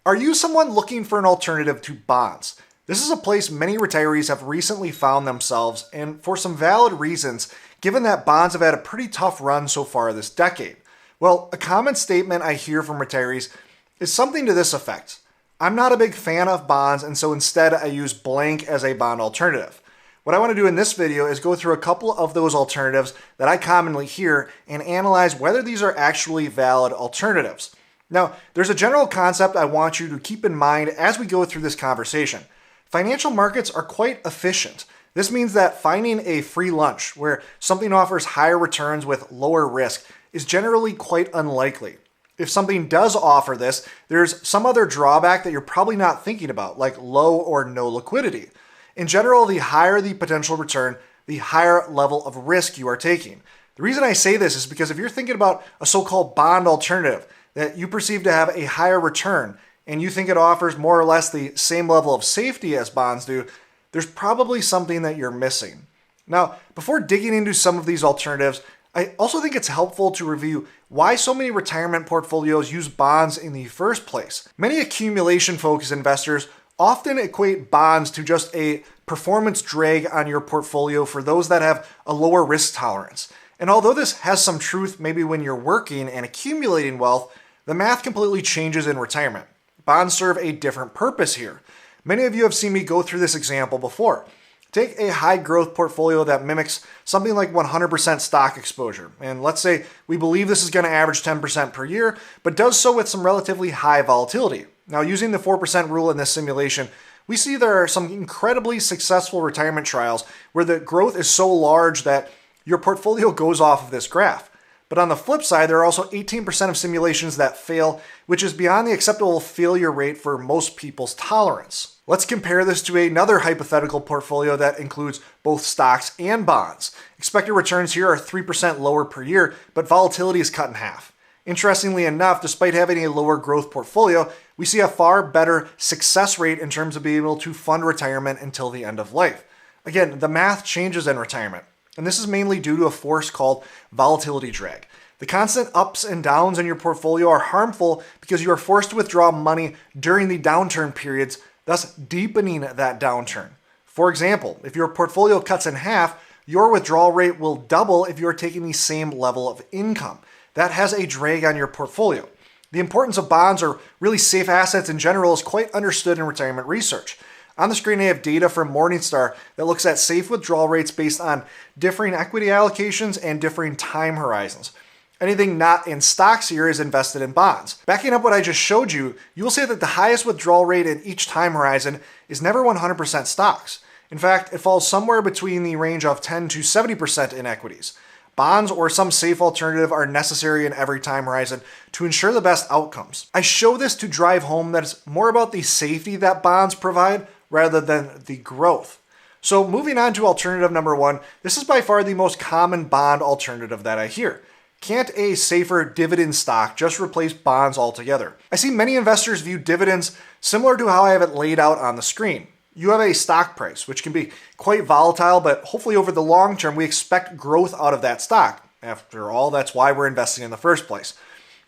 Are you someone looking for an alternative to bonds? This is a place many retirees have recently found themselves, and for some valid reasons, given that bonds have had a pretty tough run so far this decade. Well, a common statement I hear from retirees is something to this effect. I'm not a big fan of bonds, and so instead I use blank as a bond alternative. What I want to do in this video is go through a couple of those alternatives that I commonly hear and analyze whether these are actually valid alternatives. Now, there's a general concept I want you to keep in mind as we go through this conversation. Financial markets are quite efficient. This means that finding a free lunch where something offers higher returns with lower risk is generally quite unlikely. If something does offer this, there's some other drawback that you're probably not thinking about, like low or no liquidity. In general, the higher the potential return, the higher level of risk you are taking. The reason I say this is because if you're thinking about a so-called bond alternative that you perceive to have a higher return and you think it offers more or less the same level of safety as bonds do, there's probably something that you're missing. Now, before digging into some of these alternatives, I also think it's helpful to review why so many retirement portfolios use bonds in the first place. Many accumulation-focused investors often equate bonds to just a performance drag on your portfolio for those that have a lower risk tolerance. And although this has some truth maybe when you're working and accumulating wealth, the math completely changes in retirement. Bonds serve a different purpose here. Many of you have seen me go through this example before. Take a high growth portfolio that mimics something like 100% stock exposure. And let's say we believe this is going to average 10% per year, but does so with some relatively high volatility. Now, using the 4% rule in this simulation, we see there are some incredibly successful retirement trials where the growth is so large that your portfolio goes off of this graph. But on the flip side, there are also 18% of simulations that fail, which is beyond the acceptable failure rate for most people's tolerance. Let's compare this to another hypothetical portfolio that includes both stocks and bonds. Expected returns here are 3% lower per year, but volatility is cut in half. Interestingly enough, despite having a lower growth portfolio, we see a far better success rate in terms of being able to fund retirement until the end of life. Again, the math changes in retirement. And this is mainly due to a force called volatility drag. The constant ups and downs in your portfolio are harmful because you are forced to withdraw money during the downturn periods, thus deepening that downturn. For example, if your portfolio cuts in half, your withdrawal rate will double if you are taking the same level of income. That has a drag on your portfolio. The importance of bonds or really safe assets in general is quite understood in retirement research. On the screen, I have data from Morningstar that looks at safe withdrawal rates based on differing equity allocations and differing time horizons. Anything not in stocks here is invested in bonds. Backing up what I just showed you, you will see that the highest withdrawal rate in each time horizon is never 100% stocks. In fact, it falls somewhere between the range of 10 to 70% in equities. Bonds or some safe alternative are necessary in every time horizon to ensure the best outcomes. I show this to drive home that it's more about the safety that bonds provide rather than the growth. So moving on to alternative number one, this is by far the most common bond alternative that I hear. Can't a safer dividend stock just replace bonds altogether? I see many investors view dividends similar to how I have it laid out on the screen. You have a stock price, which can be quite volatile, but hopefully over the long term, we expect growth out of that stock. After all, that's why we're investing in the first place.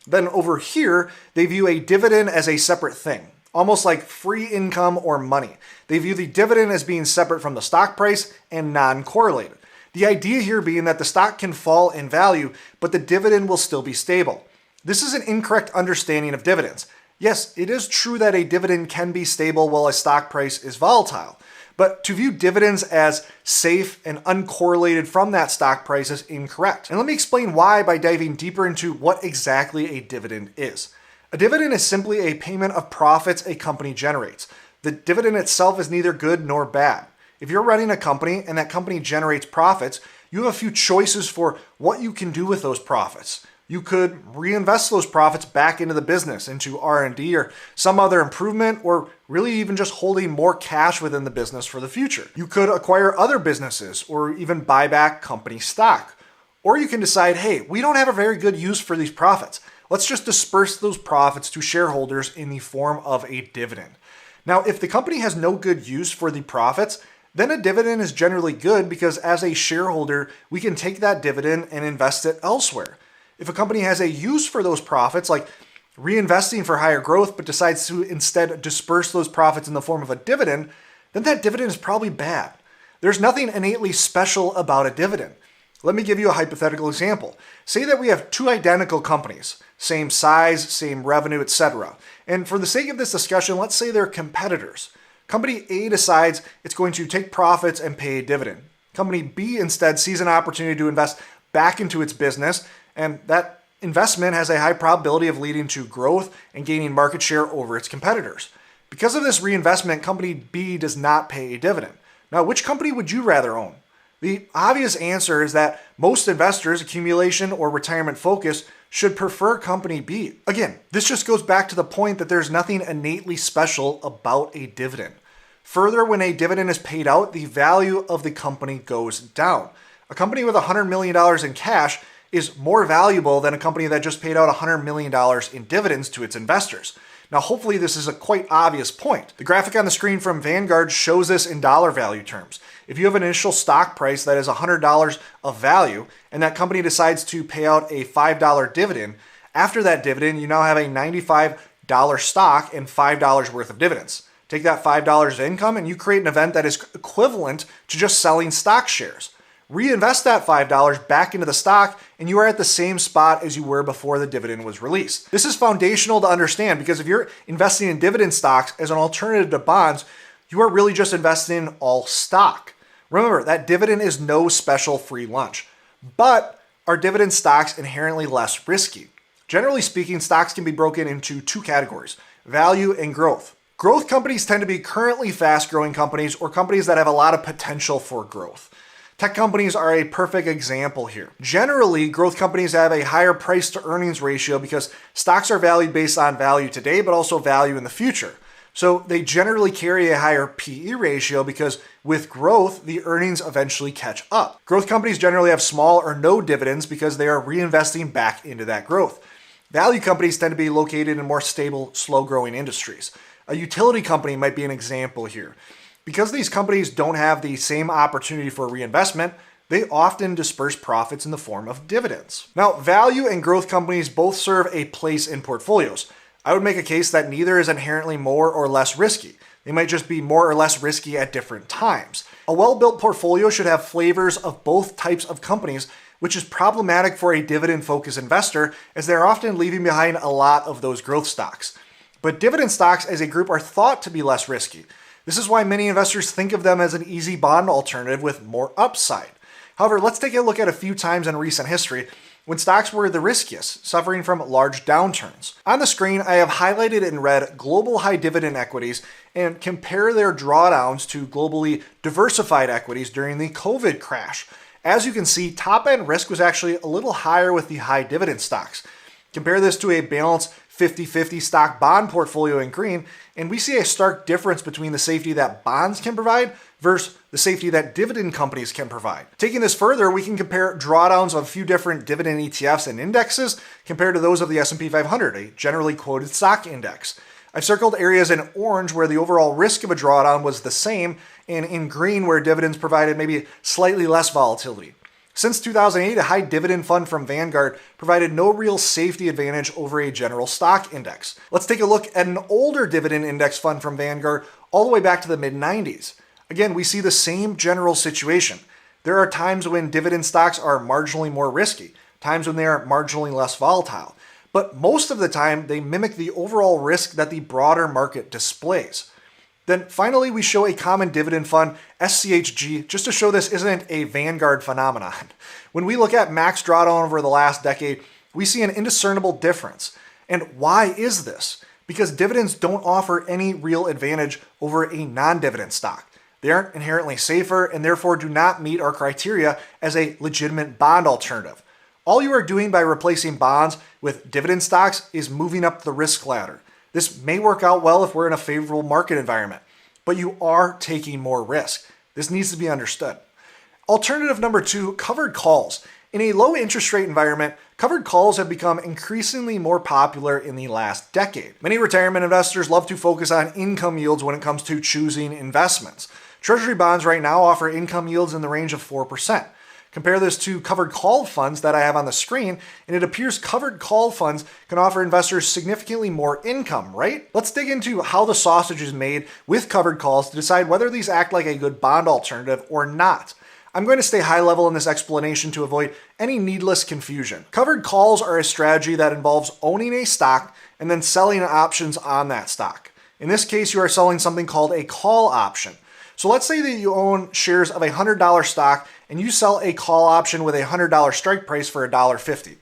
Then over here, they view a dividend as a separate thing, almost like free income or money. They view the dividend as being separate from the stock price and non-correlated. The idea here being that the stock can fall in value, but the dividend will still be stable. This is an incorrect understanding of dividends. Yes, it is true that a dividend can be stable while a stock price is volatile, but to view dividends as safe and uncorrelated from that stock price is incorrect. And let me explain why by diving deeper into what exactly a dividend is. A dividend is simply a payment of profits a company generates. The dividend itself is neither good nor bad. If you're running a company and that company generates profits, you have a few choices for what you can do with those profits. You could reinvest those profits back into the business, into R&D or some other improvement, or really even just holding more cash within the business for the future. You could acquire other businesses or even buy back company stock. Or you can decide, hey, we don't have a very good use for these profits. Let's just disperse those profits to shareholders in the form of a dividend. Now, if the company has no good use for the profits, then a dividend is generally good because as a shareholder, we can take that dividend and invest it elsewhere. If a company has a use for those profits, like reinvesting for higher growth, but decides to instead disperse those profits in the form of a dividend, then that dividend is probably bad. There's nothing innately special about a dividend. Let me give you a hypothetical example. Say that we have two identical companies, same size, same revenue, etc. And for the sake of this discussion, let's say they're competitors. Company A decides it's going to take profits and pay a dividend. Company B instead sees an opportunity to invest back into its business, and that investment has a high probability of leading to growth and gaining market share over its competitors. Because of this reinvestment, Company B does not pay a dividend. Now, which company would you rather own? The obvious answer is that most investors, accumulation or retirement focused, should prefer Company B. Again, this just goes back to the point that there's nothing innately special about a dividend. Further, when a dividend is paid out, the value of the company goes down. A company with $100 million in cash is more valuable than a company that just paid out $100 million in dividends to its investors. Now, hopefully this is a quite obvious point. The graphic on the screen from Vanguard shows this in dollar value terms. If you have an initial stock price that is $100 of value, and that company decides to pay out a $5 dividend, after that dividend, you now have a $95 stock and $5 worth of dividends. Take that $5 of income and you create an event that is equivalent to just selling stock shares. Reinvest that $5 back into the stock, and you are at the same spot as you were before the dividend was released. This is foundational to understand because if you're investing in dividend stocks as an alternative to bonds, you are really just investing in all stock. Remember, that dividend is no special free lunch. But are dividend stocks inherently less risky? Generally speaking, stocks can be broken into two categories: value and growth. Growth companies tend to be currently fast-growing companies or companies that have a lot of potential for growth. Tech companies are a perfect example here. Generally, growth companies have a higher price to earnings ratio because stocks are valued based on value today, but also value in the future. So they generally carry a higher PE ratio because with growth, the earnings eventually catch up. Growth companies generally have small or no dividends because they are reinvesting back into that growth. Value companies tend to be located in more stable, slow-growing industries. A utility company might be an example here. Because these companies don't have the same opportunity for reinvestment, they often disperse profits in the form of dividends. Now, value and growth companies both serve a place in portfolios. I would make a case that neither is inherently more or less risky. They might just be more or less risky at different times. A well-built portfolio should have flavors of both types of companies, which is problematic for a dividend-focused investor as they're often leaving behind a lot of those growth stocks. But dividend stocks as a group are thought to be less risky. This is why many investors think of them as an easy bond alternative with more upside. However, let's take a look at a few times in recent history when stocks were the riskiest, suffering from large downturns. On the screen, I have highlighted in red global high dividend equities and compare their drawdowns to globally diversified equities during the COVID crash. As you can see, top-end risk was actually a little higher with the high dividend stocks. Compare this to a balanced 50-50 stock bond portfolio in green, and we see a stark difference between the safety that bonds can provide versus the safety that dividend companies can provide. Taking this further, we can compare drawdowns of a few different dividend ETFs and indexes compared to those of the S&P 500, a generally quoted stock index. I've circled areas in orange where the overall risk of a drawdown was the same, and in green where dividends provided maybe slightly less volatility. Since 2008, a high dividend fund from Vanguard provided no real safety advantage over a general stock index. Let's take a look at an older dividend index fund from Vanguard all the way back to the mid-90s. Again, we see the same general situation. There are times when dividend stocks are marginally more risky, times when they are marginally less volatile. But most of the time, they mimic the overall risk that the broader market displays. Then finally, we show a common dividend fund, SCHG, just to show this isn't a Vanguard phenomenon. When we look at max drawdown over the last decade, we see an indiscernible difference. And why is this? Because dividends don't offer any real advantage over a non-dividend stock. They aren't inherently safer and therefore do not meet our criteria as a legitimate bond alternative. All you are doing by replacing bonds with dividend stocks is moving up the risk ladder. This may work out well if we're in a favorable market environment, but you are taking more risk. This needs to be understood. Alternative number 2, covered calls. In a low interest rate environment, covered calls have become increasingly more popular in the last decade. Many retirement investors love to focus on income yields when it comes to choosing investments. Treasury bonds right now offer income yields in the range of 4%. Compare this to covered call funds that I have on the screen, and it appears covered call funds can offer investors significantly more income, right? Let's dig into how the sausage is made with covered calls to decide whether these act like a good bond alternative or not. I'm going to stay high level in this explanation to avoid any needless confusion. Covered calls are a strategy that involves owning a stock and then selling options on that stock. In this case, you are selling something called a call option. So let's say that you own shares of a $100 stock and you sell a call option with a $100 strike price for $1.50.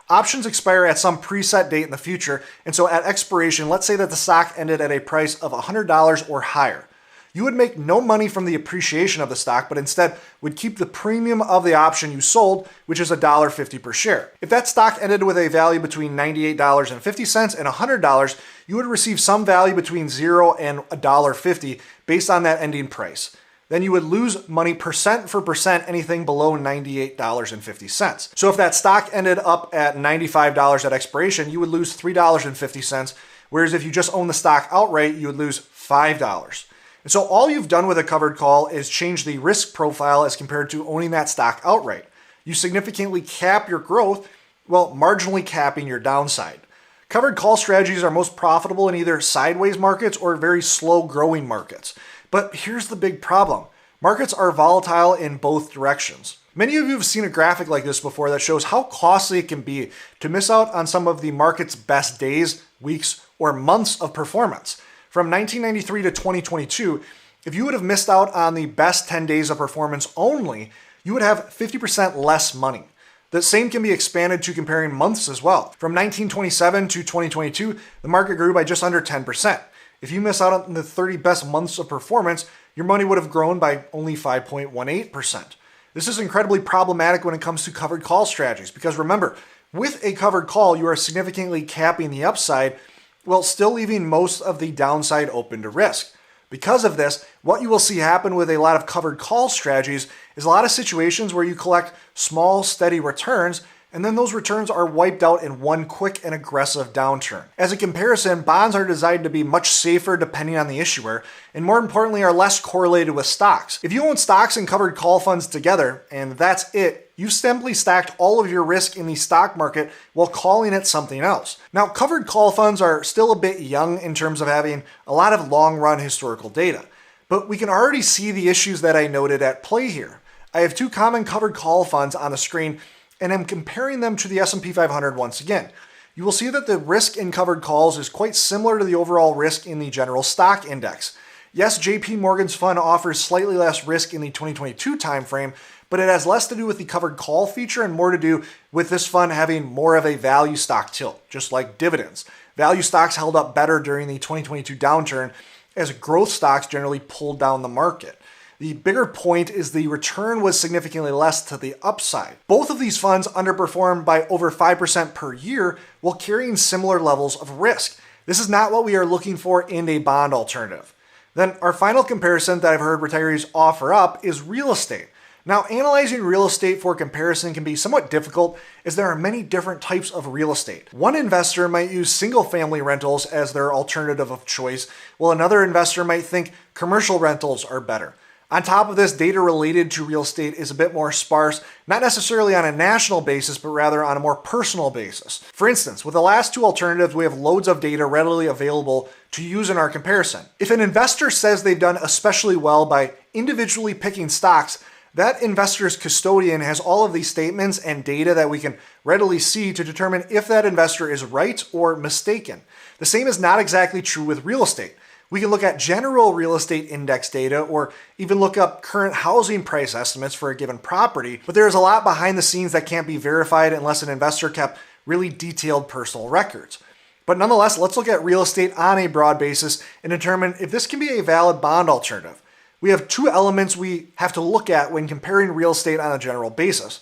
Options expire at some preset date in the future, and so at expiration, let's say that the stock ended at a price of $100 or higher. You would make no money from the appreciation of the stock, but instead would keep the premium of the option you sold, which is $1.50 per share. If that stock ended with a value between $98.50 and $100, you would receive some value between $0 and $1.50 based on that ending price. Then you would lose money percent for percent anything below $98.50. So if that stock ended up at $95 at expiration, you would lose $3.50, whereas if you just own the stock outright, you would lose $5. And so all you've done with a covered call is change the risk profile as compared to owning that stock outright. You significantly cap your growth while marginally capping your downside. Covered call strategies are most profitable in either sideways markets or very slow growing markets. But here's the big problem. Markets are volatile in both directions. Many of you have seen a graphic like this before that shows how costly it can be to miss out on some of the market's best days, weeks, or months of performance. From 1993 to 2022, if you would have missed out on the best 10 days of performance only, you would have 50% less money. The same can be expanded to comparing months as well. From 1927 to 2022, the market grew by just under 10%. If you miss out on the 30 best months of performance, your money would have grown by only 5.18%. This is incredibly problematic when it comes to covered call strategies because remember, with a covered call, you are significantly capping the upside while still leaving most of the downside open to risk. Because of this, what you will see happen with a lot of covered call strategies is a lot of situations where you collect small, steady returns, and then those returns are wiped out in one quick and aggressive downturn. As a comparison, bonds are designed to be much safer depending on the issuer, and more importantly, are less correlated with stocks. If you own stocks and covered call funds together, and that's it, you simply stacked all of your risk in the stock market while calling it something else. Now, covered call funds are still a bit young in terms of having a lot of long-run historical data, but we can already see the issues that I noted at play here. I have two common covered call funds on the screen, and I'm comparing them to the S&P 500 once again. You will see that the risk in covered calls is quite similar to the overall risk in the general stock index. Yes, JP Morgan's fund offers slightly less risk in the 2022 timeframe, but it has less to do with the covered call feature and more to do with this fund having more of a value stock tilt, just like dividends. Value stocks held up better during the 2022 downturn as growth stocks generally pulled down the market. The bigger point is the return was significantly less to the upside. Both of these funds underperformed by over 5% per year while carrying similar levels of risk. This is not what we are looking for in a bond alternative. Then our final comparison that I've heard retirees offer up is real estate. Now, analyzing real estate for comparison can be somewhat difficult as there are many different types of real estate. One investor might use single-family rentals as their alternative of choice, while another investor might think commercial rentals are better. On top of this, data related to real estate is a bit more sparse, not necessarily on a national basis, but rather on a more personal basis. For instance, with the last two alternatives, we have loads of data readily available to use in our comparison. If an investor says they've done especially well by individually picking stocks, that investor's custodian has all of these statements and data that we can readily see to determine if that investor is right or mistaken. The same is not exactly true with real estate. We can look at general real estate index data or even look up current housing price estimates for a given property, but there is a lot behind the scenes that can't be verified unless an investor kept really detailed personal records. But nonetheless, let's look at real estate on a broad basis and determine if this can be a valid bond alternative. We have two elements we have to look at when comparing real estate on a general basis.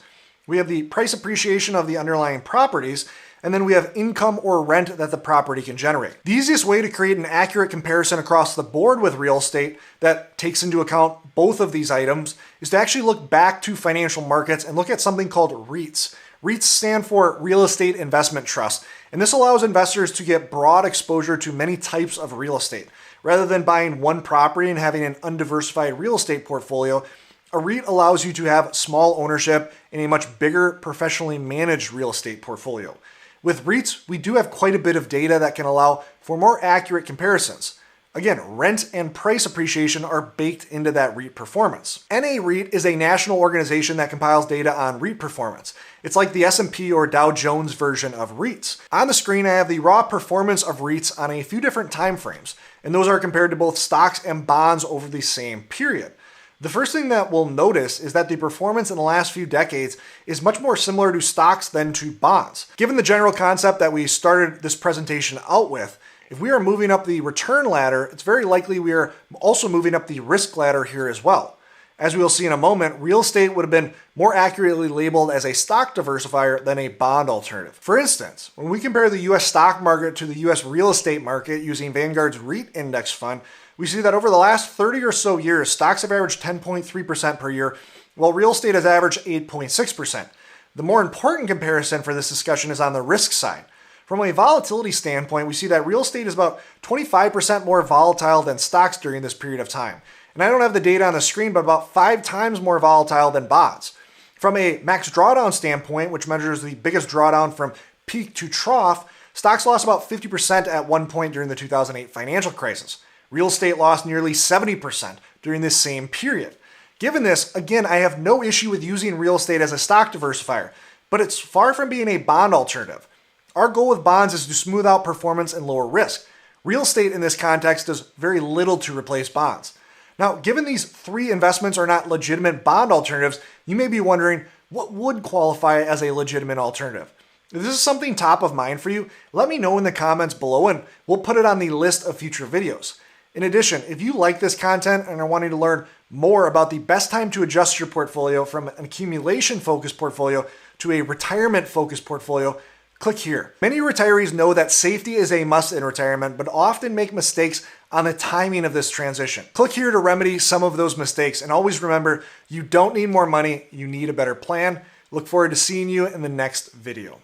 We have the price appreciation of the underlying properties, and then we have income or rent that the property can generate. The easiest way to create an accurate comparison across the board with real estate that takes into account both of these items is to actually look back to financial markets and look at something called REITs. REITs stand for Real Estate Investment Trust, and this allows investors to get broad exposure to many types of real estate. Rather than buying one property and having an undiversified real estate portfolio, A REIT allows you to have small ownership in a much bigger, professionally managed real estate portfolio. With REITs, we do have quite a bit of data that can allow for more accurate comparisons. Again, rent and price appreciation are baked into that REIT performance. NA REIT is a national organization that compiles data on REIT performance. It's like the S&P or Dow Jones version of REITs. On the screen, I have the raw performance of REITs on a few different time frames, and those are compared to both stocks and bonds over the same period. The first thing that we'll notice is that the performance in the last few decades is much more similar to stocks than to bonds. Given the general concept that we started this presentation out with, if we are moving up the return ladder, it's very likely we are also moving up the risk ladder here as well. As we'll see in a moment, real estate would have been more accurately labeled as a stock diversifier than a bond alternative. For instance, when we compare the US stock market to the US real estate market using Vanguard's REIT index fund, we see that over the last 30 or so years, stocks have averaged 10.3% per year, while real estate has averaged 8.6%. The more important comparison for this discussion is on the risk side. From a volatility standpoint, we see that real estate is about 25% more volatile than stocks during this period of time. And I don't have the data on the screen, but about 5 times more volatile than bonds. From a max drawdown standpoint, which measures the biggest drawdown from peak to trough, stocks lost about 50% at one point during the 2008 financial crisis. Real estate lost nearly 70% during this same period. Given this, again, I have no issue with using real estate as a stock diversifier, but it's far from being a bond alternative. Our goal with bonds is to smooth out performance and lower risk. Real estate in this context does very little to replace bonds. Now, given these 3 investments are not legitimate bond alternatives, you may be wondering what would qualify as a legitimate alternative. If this is something top of mind for you, let me know in the comments below and we'll put it on the list of future videos. In addition, if you like this content and are wanting to learn more about the best time to adjust your portfolio from an accumulation-focused portfolio to a retirement-focused portfolio, click here. Many retirees know that safety is a must in retirement, but often make mistakes on the timing of this transition. Click here to remedy some of those mistakes, and always remember, you don't need more money, you need a better plan. Look forward to seeing you in the next video.